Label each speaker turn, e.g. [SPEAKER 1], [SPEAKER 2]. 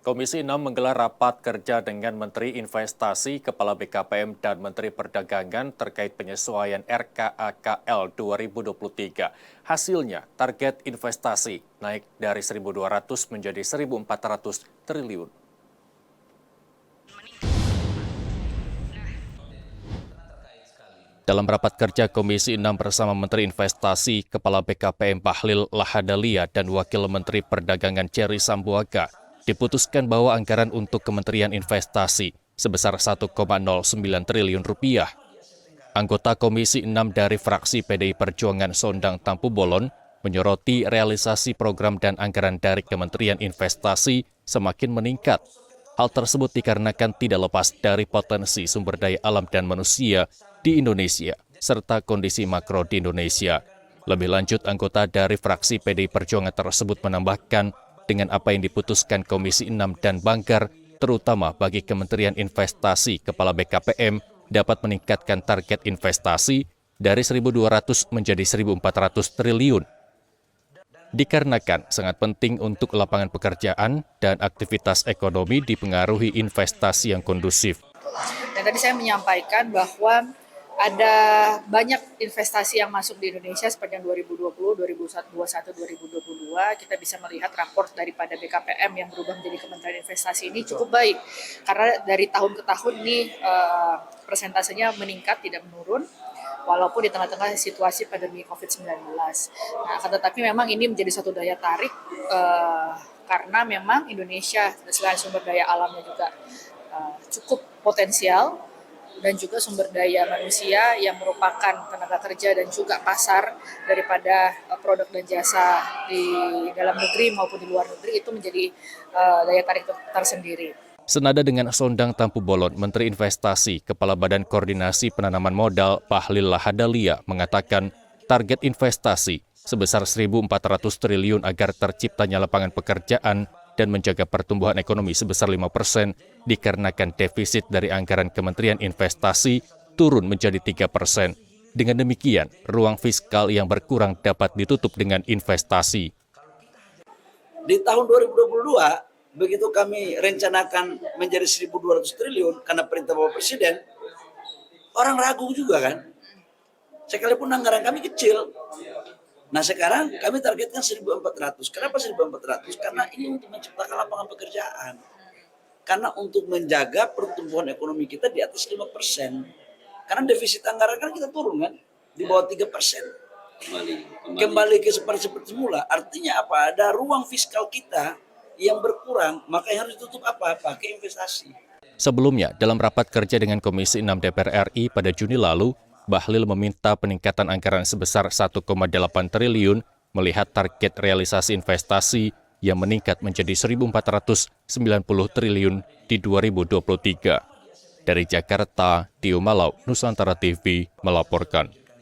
[SPEAKER 1] Komisi 6 menggelar rapat kerja dengan Menteri Investasi, Kepala BKPM, dan Menteri Perdagangan terkait penyesuaian RKAKL 2023. Hasilnya, target investasi naik dari 1.200 menjadi 1.400 triliun. Dalam rapat kerja Komisi 6 bersama Menteri Investasi, Kepala BKPM Bahlil Lahadalia, dan Wakil Menteri Perdagangan Jerry Sambuaga, diputuskan bahwa anggaran untuk Kementerian Investasi sebesar 1,09 triliun rupiah. Anggota Komisi 6 dari fraksi PDI Perjuangan Sondang Tampu Bolon menyoroti realisasi program dan anggaran dari Kementerian Investasi semakin meningkat. Hal tersebut dikarenakan tidak lepas dari potensi sumber daya alam dan manusia di Indonesia, serta kondisi makro di Indonesia. Lebih lanjut, anggota dari fraksi PDI Perjuangan tersebut menambahkan, dengan apa yang diputuskan Komisi 6 dan Banggar, terutama bagi Kementerian Investasi, Kepala BKPM, dapat meningkatkan target investasi dari 1.200 menjadi 1.400 triliun. Dikarenakan sangat penting untuk lapangan pekerjaan dan aktivitas ekonomi dipengaruhi investasi yang kondusif.
[SPEAKER 2] Dan tadi saya menyampaikan bahwa ada banyak investasi yang masuk di Indonesia sepanjang 2020, 2021, 2022. Kita bisa melihat raport daripada BKPM yang berubah menjadi Kementerian Investasi ini cukup baik. Karena dari tahun ke tahun ini persentasenya meningkat, tidak menurun. Walaupun di tengah-tengah situasi pandemi COVID-19. Nah, akan tetapi memang ini menjadi satu daya tarik karena memang Indonesia selain sumber daya alamnya juga cukup potensial dan juga sumber daya manusia yang merupakan tenaga kerja dan juga pasar daripada produk dan jasa di dalam negeri maupun di luar negeri itu menjadi daya tarik tersendiri.
[SPEAKER 1] Senada dengan Sondang Tampu Bolon, Menteri Investasi, Kepala Badan Koordinasi Penanaman Modal Bahlil Lahadalia mengatakan target investasi sebesar 1.400 triliun agar terciptanya lapangan pekerjaan dan menjaga pertumbuhan ekonomi sebesar 5% dikarenakan defisit dari anggaran Kementerian Investasi turun menjadi 3%. Dengan demikian, ruang fiskal yang berkurang dapat ditutup dengan investasi.
[SPEAKER 3] Di tahun 2022, begitu kami rencanakan menjadi 1.200 triliun karena perintah Bapak Presiden, orang ragu juga kan. Sekalipun anggaran kami kecil. Nah sekarang kami targetkan 1.400. Kenapa 1.400? Karena ini untuk menciptakan lapangan pekerjaan. Karena untuk menjaga pertumbuhan ekonomi kita di atas 5%. Karena defisit anggaran kan kita turun kan, di bawah 3%. Kembali ke seperti semula. Artinya apa? Ada ruang fiskal kita yang berkurang, maka yang harus ditutup apa? Pakai investasi.
[SPEAKER 1] Sebelumnya, dalam rapat kerja dengan Komisi 6 DPR RI pada Juni lalu, Bahlil meminta peningkatan anggaran sebesar 1,8 triliun melihat target realisasi investasi yang meningkat menjadi 1.490 triliun di 2023. Dari Jakarta, Tio Malau, Nusantara TV melaporkan.